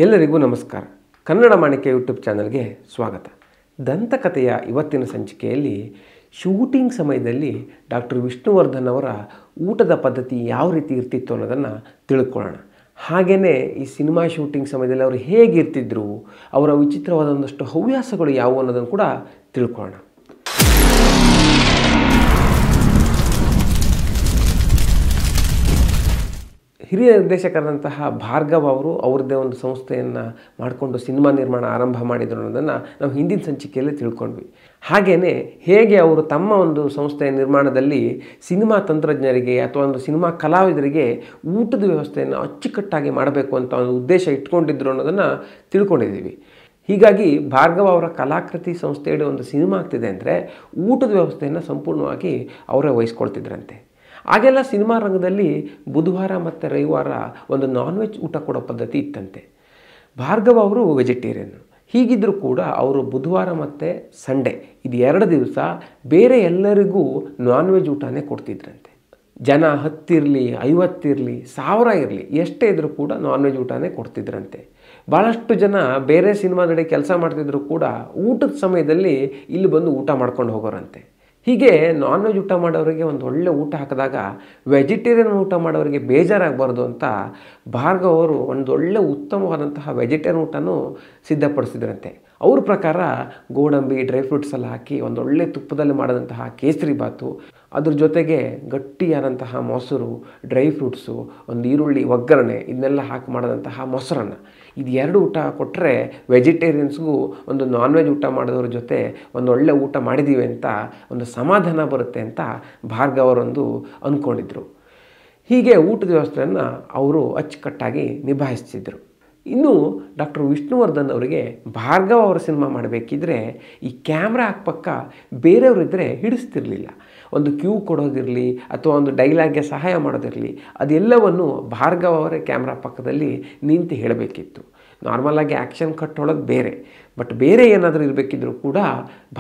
ಎಲ್ಲರಿಗೂ ನಮಸ್ಕಾರ. ಕನ್ನಡ ಮಾಣಿಕ್ಯ ಯೂಟ್ಯೂಬ್ ಚಾನಲ್ಗೆ ಸ್ವಾಗತ. ದಂತಕಥೆಯ ಇವತ್ತಿನ ಸಂಚಿಕೆಯಲ್ಲಿ ಶೂಟಿಂಗ್ ಸಮಯದಲ್ಲಿ ಡಾಕ್ಟರ್ ವಿಷ್ಣುವರ್ಧನ್ ಅವರ ಊಟದ ಪದ್ಧತಿ ಯಾವ ರೀತಿ ಇರ್ತಿತ್ತು ಅನ್ನೋದನ್ನು ತಿಳ್ಕೊಳ್ಳೋಣ. ಹಾಗೆಯೇ ಈ ಸಿನಿಮಾ ಶೂಟಿಂಗ್ ಸಮಯದಲ್ಲಿ ಅವರು ಹೇಗಿರ್ತಿದ್ರು, ಅವರ ವಿಚಿತ್ರವಾದ ಒಂದಷ್ಟು ಹವ್ಯಾಸಗಳು ಯಾವುವು ಅನ್ನೋದನ್ನು ಕೂಡ ತಿಳ್ಕೊಳ್ಳೋಣ. ಹಿರಿಯ ನಿರ್ದೇಶಕರಾದಂತಹ ಭಾರ್ಗವ್ ಅವರು ಅವ್ರದ್ದೇ ಒಂದು ಸಂಸ್ಥೆಯನ್ನು ಮಾಡಿಕೊಂಡು ಸಿನಿಮಾ ನಿರ್ಮಾಣ ಆರಂಭ ಮಾಡಿದರು ಅನ್ನೋದನ್ನು ನಾವು ಹಿಂದಿನ ಸಂಚಿಕೆಯಲ್ಲಿ ತಿಳ್ಕೊಂಡ್ವಿ. ಹಾಗೆಯೇ ಹೇಗೆ ಅವರು ತಮ್ಮ ಒಂದು ಸಂಸ್ಥೆಯ ನಿರ್ಮಾಣದಲ್ಲಿ ಸಿನಿಮಾ ತಂತ್ರಜ್ಞರಿಗೆ ಅಥವಾ ಒಂದು ಸಿನಿಮಾ ಕಲಾವಿದರಿಗೆ ಊಟದ ವ್ಯವಸ್ಥೆಯನ್ನು ಅಚ್ಚುಕಟ್ಟಾಗಿ ಮಾಡಬೇಕು ಅಂತ ಒಂದು ಉದ್ದೇಶ ಇಟ್ಕೊಂಡಿದ್ರು ಅನ್ನೋದನ್ನು ತಿಳ್ಕೊಂಡಿದ್ದೀವಿ. ಹೀಗಾಗಿ ಭಾರ್ಗವ್ ಅವರ ಕಲಾಕೃತಿ ಸಂಸ್ಥೆಯಡಿ ಒಂದು ಸಿನಿಮಾ ಆಗ್ತಿದೆ ಅಂದರೆ ಊಟದ ವ್ಯವಸ್ಥೆಯನ್ನು ಸಂಪೂರ್ಣವಾಗಿ ಅವರೇ ವಹಿಸ್ಕೊಳ್ತಿದ್ರಂತೆ. ಆಗೆಲ್ಲ ಸಿನಿಮಾ ರಂಗದಲ್ಲಿ ಬುಧವಾರ ಮತ್ತು ರವಿವಾರ ಒಂದು ನಾನ್ ವೆಜ್ ಊಟ ಕೊಡೋ ಪದ್ಧತಿ ಇತ್ತಂತೆ. ಭಾರ್ಗವ್ ಅವರು ವೆಜಿಟೇರಿಯನ್. ಹೀಗಿದ್ದರೂ ಕೂಡ ಅವರು ಬುಧವಾರ ಮತ್ತು ಸಂಡೇ ಇದು 2 ದಿವಸ ಬೇರೆ ಎಲ್ಲರಿಗೂ ನಾನ್ ವೆಜ್ ಊಟನೇ ಕೊಡ್ತಿದ್ರಂತೆ. ಜನ 10 ಇರಲಿ, 50 ಇರಲಿ, 1000 ಇರಲಿ, ಎಷ್ಟೇ ಇದ್ದರೂ ಕೂಡ ನಾನ್ ವೆಜ್ ಊಟನೇ ಕೊಡ್ತಿದ್ರಂತೆ. ಭಾಳಷ್ಟು ಜನ ಬೇರೆ ಸಿನಿಮಾದಡಿ ಕೆಲಸ ಮಾಡ್ತಿದ್ರು ಕೂಡ ಊಟದ ಸಮಯದಲ್ಲಿ ಇಲ್ಲಿ ಬಂದು ಊಟ ಮಾಡ್ಕೊಂಡು ಹೋಗೋರಂತೆ. ಹೀಗೆ ನಾನ್ ವೆಜ್ ಊಟ ಮಾಡೋರಿಗೆ ಒಂದು ಒಳ್ಳೆ ಊಟ ಹಾಕಿದಾಗ ವೆಜಿಟೇರಿಯನ್ ಊಟ ಮಾಡೋರಿಗೆ ಬೇಜಾರಾಗಬಾರ್ದು ಅಂತ ಭಾರ್ಗವ್ ಅವರು ಒಂದು ಒಳ್ಳೆ ಉತ್ತಮವಾದಂತಹ ವೆಜಿಟೇರಿಯನ್ ಊಟನೂ ಸಿದ್ಧಪಡಿಸಿದ್ರಂತೆ. ಅವ್ರ ಪ್ರಕಾರ ಗೋಡಂಬಿ, ಡ್ರೈ ಫ್ರೂಟ್ಸ್ ಎಲ್ಲ ಹಾಕಿ ಒಂದೊಳ್ಳೆ ತುಪ್ಪದಲ್ಲಿ ಮಾಡಿದಂತಹ ಕೇಸರಿ ಬಾತು, ಅದ್ರ ಜೊತೆಗೆ ಗಟ್ಟಿಯಾದಂತಹ ಮೊಸರು, ಡ್ರೈ ಫ್ರೂಟ್ಸು, ಒಂದು ಈರುಳ್ಳಿ ಒಗ್ಗರಣೆ ಇದನ್ನೆಲ್ಲ ಹಾಕಿ ಮಾಡಿದಂತಹ ಮೊಸರನ್ನ, ಇದು 2 ಊಟ ಕೊಟ್ಟರೆ ವೆಜಿಟೇರಿಯನ್ಸ್ಗೂ ಒಂದು ನಾನ್ ವೆಜ್ ಊಟ ಮಾಡಿದವ್ರ ಜೊತೆ ಒಂದು ಒಳ್ಳೆ ಊಟ ಮಾಡಿದ್ದೀವಿ ಅಂತ ಒಂದು ಸಮಾಧಾನ ಬರುತ್ತೆ ಅಂತ ಭಾರ್ಗವ್ ಅವರೊಂದು ಅಂದ್ಕೊಂಡಿದ್ರು. ಹೀಗೆ ಊಟದ ವ್ಯವಸ್ಥೆಯನ್ನು ಅವರು ಅಚ್ಚುಕಟ್ಟಾಗಿ ನಿಭಾಯಿಸ್ತಿದ್ರು. ಇನ್ನು ಡಾಕ್ಟರ್ ವಿಷ್ಣುವರ್ಧನ್ ಅವರಿಗೆ ಭಾರ್ಗವ್ ಅವರ ಸಿನಿಮಾ ಮಾಡಬೇಕಿದ್ರೆ ಈ ಕ್ಯಾಮ್ರಾ ಹಾಕ್ಪಕ್ಕ ಬೇರೆಯವರಿದ್ದರೆ ಹಿಡಿಸ್ತಿರ್ಲಿಲ್ಲ. ಒಂದು ಕ್ಯೂ ಕೊಡೋದಿರಲಿ ಅಥವಾ ಒಂದು ಡೈಲಾಗ್ಗೆ ಸಹಾಯ ಮಾಡೋದಿರಲಿ, ಅದೆಲ್ಲವನ್ನು ಭಾರ್ಗವ್ ಅವರೇ ಕ್ಯಾಮ್ರಾ ಪಕ್ಕದಲ್ಲಿ ನಿಂತು ಹೇಳಬೇಕಿತ್ತು. ನಾರ್ಮಲಾಗಿ ಆ್ಯಕ್ಷನ್ ಕಟ್ ಹೊಳೋದು ಬೇರೆ, ಬಟ್ ಬೇರೆ ಏನಾದರೂ ಇರಬೇಕಿದ್ರೂ ಕೂಡ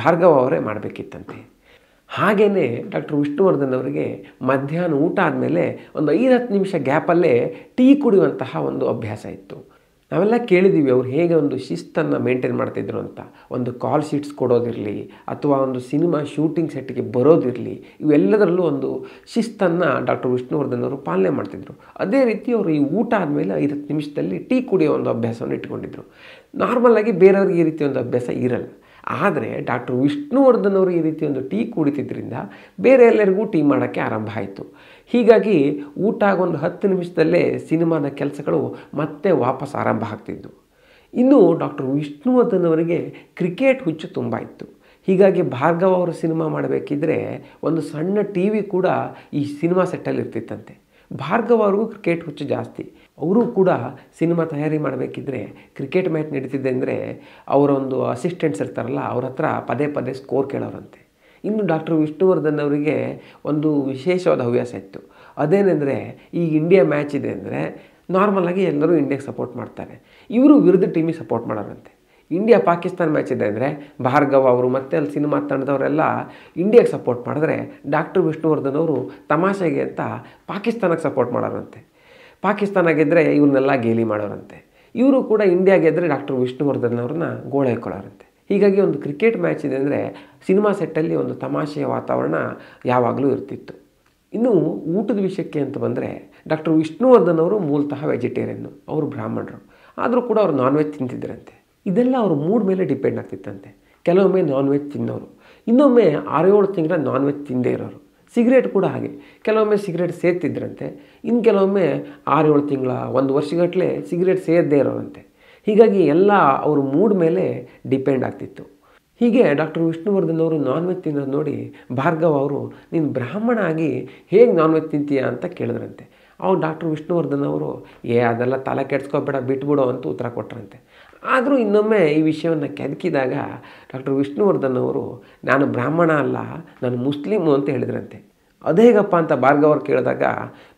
ಭಾರ್ಗವ್ ಅವರೇ ಮಾಡಬೇಕಿತ್ತಂತೆ. ಹಾಗೆಯೇ ಡಾಕ್ಟರ್ ವಿಷ್ಣುವರ್ಧನ್ ಅವರಿಗೆ ಮಧ್ಯಾಹ್ನ ಊಟ ಆದಮೇಲೆ ಒಂದು 5-10 ನಿಮಿಷ ಗ್ಯಾಪಲ್ಲೇ ಟೀ ಕುಡಿಯುವಂತಹ ಒಂದು ಅಭ್ಯಾಸ ಇತ್ತು. ನಾವೆಲ್ಲ ಕೇಳಿದ್ದೀವಿ ಅವ್ರು ಹೇಗೆ ಒಂದು ಶಿಸ್ತನ್ನು ಮೇಂಟೈನ್ ಮಾಡ್ತಿದ್ರು ಅಂತ. ಒಂದು ಕಾಲ್ ಶೀಟ್ಸ್ ಕೊಡೋದಿರಲಿ ಅಥವಾ ಒಂದು ಸಿನಿಮಾ ಶೂಟಿಂಗ್ ಸೆಟ್ಗೆ ಬರೋದಿರಲಿ, ಇವೆಲ್ಲದರಲ್ಲೂ ಒಂದು ಶಿಸ್ತನ್ನು ಡಾಕ್ಟರ್ ವಿಷ್ಣುವರ್ಧನ್ ಅವರು ಪಾಲನೆ ಮಾಡ್ತಿದ್ರು. ಅದೇ ರೀತಿ ಅವರು ಈ ಊಟ ಆದಮೇಲೆ 5-10 ನಿಮಿಷದಲ್ಲಿ ಟೀ ಕುಡಿಯೋ ಒಂದು ಅಭ್ಯಾಸವನ್ನು ಇಟ್ಕೊಂಡಿದ್ರು. ನಾರ್ಮಲಾಗಿ ಬೇರೆಯವ್ರಿಗೆ ಈ ರೀತಿ ಒಂದು ಅಭ್ಯಾಸ ಇರಲ್ಲ. ಆದರೆ ಡಾಕ್ಟರ್ ವಿಷ್ಣುವರ್ಧನ್ ಅವರು ಈ ರೀತಿ ಒಂದು ಟೀ ಕುಡಿತಿದ್ದರಿಂದ ಬೇರೆ ಎಲ್ಲರಿಗೂ ಟೀ ಮಾಡೋಕ್ಕೆ ಆರಂಭ ಆಯಿತು. ಹೀಗಾಗಿ ಊಟ ಆಗೊಂದು 10 ನಿಮಿಷದಲ್ಲೇ ಸಿನಿಮಾದ ಕೆಲಸಗಳು ಮತ್ತೆ ವಾಪಸ್ ಆರಂಭ ಆಗ್ತಿದ್ವು. ಇನ್ನು ಡಾಕ್ಟರ್ ವಿಷ್ಣುವರ್ಧನ್ ಅವರಿಗೆ ಕ್ರಿಕೆಟ್ ಹುಚ್ಚು ತುಂಬ ಇತ್ತು. ಹೀಗಾಗಿ ಭಾರ್ಗವ್ ಅವರು ಸಿನಿಮಾ ಮಾಡಬೇಕಿದ್ರೆ ಒಂದು ಸಣ್ಣ ಟಿ ವಿ ಕೂಡ ಈ ಸಿನಿಮಾ ಸೆಟ್ಟಲ್ಲಿ ಇರ್ತಿತ್ತಂತೆ. ಭಾರ್ಗವ್ ಅವ್ರಿಗೂ ಕ್ರಿಕೆಟ್ ಹುಚ್ಚು ಜಾಸ್ತಿ. ಅವರು ಕೂಡ ಸಿನಿಮಾ ತಯಾರಿ ಮಾಡಬೇಕಿದ್ರೆ ಕ್ರಿಕೆಟ್ ಮ್ಯಾಚ್ ನಡೀತಿದ್ದೆ ಅಂದರೆ ಅವರೊಂದು ಅಸಿಸ್ಟೆಂಟ್ಸ್ ಇರ್ತಾರಲ್ಲ, ಅವ್ರ ಹತ್ರ ಪದೇ ಪದೇ ಸ್ಕೋರ್ ಕೇಳೋರಂತೆ. ಇನ್ನು ಡಾಕ್ಟರ್ ವಿಷ್ಣುವರ್ಧನ್ ಅವರಿಗೆ ಒಂದು ವಿಶೇಷವಾದ ಹವ್ಯಾಸ ಇತ್ತು. ಅದೇನೆಂದರೆ ಈಗ ಇಂಡಿಯಾ ಮ್ಯಾಚ್ ಇದೆ ಅಂದರೆ ನಾರ್ಮಲಾಗಿ ಎಲ್ಲರೂ ಇಂಡಿಯಾಗೆ ಸಪೋರ್ಟ್ ಮಾಡ್ತಾರೆ, ಇವರು ವಿರುದ್ಧ ಟೀಮಿಗೆ ಸಪೋರ್ಟ್ ಮಾಡೋರಂತೆ. ಇಂಡಿಯಾ ಪಾಕಿಸ್ತಾನ ಮ್ಯಾಚ್ ಇದೆ ಅಂದರೆ ಭಾರ್ಗವ್ ಅವರು ಮತ್ತು ಅಲ್ಲಿ ಸಿನಿಮಾ ತಂಡದವರೆಲ್ಲ ಇಂಡಿಯಾಗೆ ಸಪೋರ್ಟ್ ಮಾಡಿದ್ರೆ ಡಾಕ್ಟರ್ ವಿಷ್ಣುವರ್ಧನ್ ಅವರು ತಮಾಷೆಗೆ ಅಂತ ಪಾಕಿಸ್ತಾನಕ್ಕೆ ಸಪೋರ್ಟ್ ಮಾಡೋರಂತೆ. ಪಾಕಿಸ್ತಾನ ಗೆದ್ದರೆ ಇವ್ರನ್ನೆಲ್ಲ ಗೇಲಿ ಮಾಡೋರಂತೆ. ಇವರು ಕೂಡ ಇಂಡಿಯಾ ಗೆದ್ದರೆ ಡಾಕ್ಟರ್ ವಿಷ್ಣುವರ್ಧನ್ ಅವ್ರನ್ನ ಗೋಳೆ ಹಾಕೊಳ್ಳೋರಂತೆ. ಹೀಗಾಗಿ ಒಂದು ಕ್ರಿಕೆಟ್ ಮ್ಯಾಚ್ ಇದೆ ಅಂದರೆ ಸಿನಿಮಾ ಸೆಟ್ಟಲ್ಲಿ ಒಂದು ತಮಾಷೆಯ ವಾತಾವರಣ ಯಾವಾಗಲೂ ಇರ್ತಿತ್ತು. ಇನ್ನು ಊಟದ ವಿಷಯಕ್ಕೆ ಅಂತ ಬಂದರೆ ಡಾಕ್ಟರ್ ವಿಷ್ಣುವರ್ಧನ್ ಅವರು ಮೂಲತಃ ವೆಜಿಟೇರಿಯನ್ನು, ಅವರು ಬ್ರಾಹ್ಮಣರು. ಆದರೂ ಕೂಡ ಅವರು ನಾನ್ ವೆಜ್ ತಿಂತಿದ್ರಂತೆ. ಇದೆಲ್ಲ ಅವ್ರ ಮೂಡ್ ಮೇಲೆ ಡಿಪೆಂಡ್ ಆಗ್ತಿತ್ತಂತೆ. ಕೆಲವೊಮ್ಮೆ ನಾನ್ ವೆಜ್ ತಿನ್ನೋರು, ಇನ್ನೊಮ್ಮೆ 6-7 ತಿಂಗಳ ನಾನ್ ವೆಜ್ ತಿಂದೇ ಇರೋರು. ಸಿಗರೇಟ್ ಕೂಡ ಹಾಗೆ, ಕೆಲವೊಮ್ಮೆ ಸಿಗರೇಟ್ ಸೇರ್ತಿದ್ರಂತೆ, ಇನ್ನು ಕೆಲವೊಮ್ಮೆ 6-7 ತಿಂಗಳ 1 ವರ್ಷಗಟ್ಟಲೆ ಸಿಗರೇಟ್ ಸೇರದೇ ಇರೋರಂತೆ. ಹೀಗಾಗಿ ಎಲ್ಲ ಅವ್ರ ಮೂಡ್ ಮೇಲೆ ಡಿಪೆಂಡ್ ಆಗ್ತಿತ್ತು. ಹೀಗೆ ಡಾಕ್ಟರ್ ವಿಷ್ಣುವರ್ಧನ್ ಅವರು ನಾನ್ ವೆಜ್ ತಿನ್ನೋದು ನೋಡಿ ಭಾರ್ಗವ್ ಅವರು ನೀನು ಬ್ರಾಹ್ಮಣ ಆಗಿ ಹೇಗೆ ನಾನ್ ವೆಜ್ ತಿಂತೀಯ ಅಂತ ಕೇಳಿದ್ರಂತೆ. ಅವ್ರು ಡಾಕ್ಟರ್ ವಿಷ್ಣುವರ್ಧನ್ ಅವರು ಅದೆಲ್ಲ ತಲೆ ಕೆಡ್ಸ್ಕೊಬೇಡ, ಬಿಟ್ಬಿಡೋ ಅಂತ ಉತ್ತರ ಕೊಟ್ಟರಂತೆ. ಆದರೂ ಇನ್ನೊಮ್ಮೆ ಈ ವಿಷಯವನ್ನು ಕೆದಕಿದಾಗ ಡಾಕ್ಟರ್ ವಿಷ್ಣುವರ್ಧನ್ ಅವರು ನಾನು ಬ್ರಾಹ್ಮಣ ಅಲ್ಲ, ನಾನು ಮುಸ್ಲಿಮು ಅಂತ ಹೇಳಿದ್ರಂತೆ. ಅದೇಗಪ್ಪ ಅಂತ ಭಾರ್ಗವ್ ಅವ್ರು ಕೇಳಿದಾಗ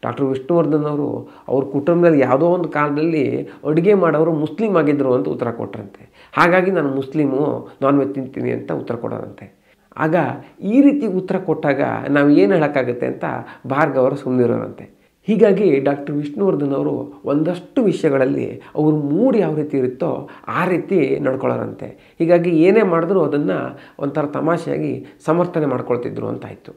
ಡಾಕ್ಟರ್ ವಿಷ್ಣುವರ್ಧನ್ ಅವರು ಅವ್ರ ಕುಟುಂಬದಲ್ಲಿ ಯಾವುದೋ ಒಂದು ಕಾಲದಲ್ಲಿ ಅಡುಗೆ ಮಾಡೋರು ಮುಸ್ಲಿಮ್ ಆಗಿದ್ದರು ಅಂತ ಉತ್ತರ ಕೊಟ್ಟರಂತೆ. ಹಾಗಾಗಿ ನಾನು ಮುಸ್ಲಿಮು, ನಾನ್ ವೆಜ್ ತಿಂತೀನಿ ಅಂತ ಉತ್ತರ ಕೊಡೋರಂತೆ. ಆಗ ಈ ರೀತಿ ಉತ್ತರ ಕೊಟ್ಟಾಗ ನಾವು ಏನು ಹೇಳೋಕ್ಕಾಗುತ್ತೆ ಅಂತ ಭಾರ್ಗವ್ ಅವರು ಸುಮ್ಮನಿರೋರಂತೆ. ಹೀಗಾಗಿ ಡಾಕ್ಟರ್ ವಿಷ್ಣುವರ್ಧನ್ ಅವರು ಒಂದಷ್ಟು ವಿಷಯಗಳಲ್ಲಿ ಅವರು ಮೂಡ್ ಯಾವ ರೀತಿ ಇರುತ್ತೋ ಆ ರೀತಿ ನಡ್ಕೊಳ್ಳೋರಂತೆ. ಹೀಗಾಗಿ ಏನೇ ಮಾಡಿದ್ರೂ ಅದನ್ನು ಒಂಥರ ತಮಾಷೆಯಾಗಿ ಸಮರ್ಥನೆ ಮಾಡ್ಕೊಳ್ತಿದ್ರು ಅಂತಾಯಿತು.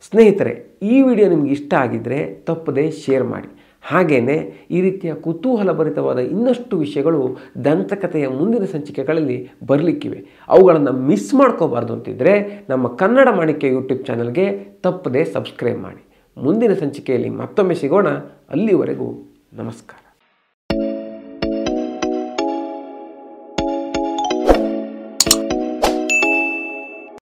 ಸ್ನೇಹಿತರೆ, ಈ ವಿಡಿಯೋ ನಿಮ್ಗೆ ಇಷ್ಟ ಆಗಿದ್ದರೆ ತಪ್ಪದೆ ಶೇರ್ ಮಾಡಿ. ಹಾಗೆಯೇ ಈ ರೀತಿಯ ಕುತೂಹಲಭರಿತವಾದ ಇನ್ನಷ್ಟು ವಿಷಯಗಳು ದಂತಕಥೆಯ ಮುಂದಿನ ಸಂಚಿಕೆಗಳಲ್ಲಿ ಬರಲಿಕ್ಕಿವೆ. ಅವುಗಳನ್ನು ಮಿಸ್ ಮಾಡ್ಕೋಬಾರ್ದು ಅಂತಿದ್ದರೆ ನಮ್ಮ ಕನ್ನಡ ಮಾಣಿಕ್ಯ ಯೂಟ್ಯೂಬ್ ಚಾನಲ್ಗೆ ತಪ್ಪದೆ ಸಬ್ಸ್ಕ್ರೈಬ್ ಮಾಡಿ. ಮುಂದಿನ ಸಂಚಿಕೆಯಲ್ಲಿ ಮತ್ತೊಮ್ಮೆ ಸಿಗೋಣ. ಅಲ್ಲಿವರೆಗೂ ನಮಸ್ಕಾರ.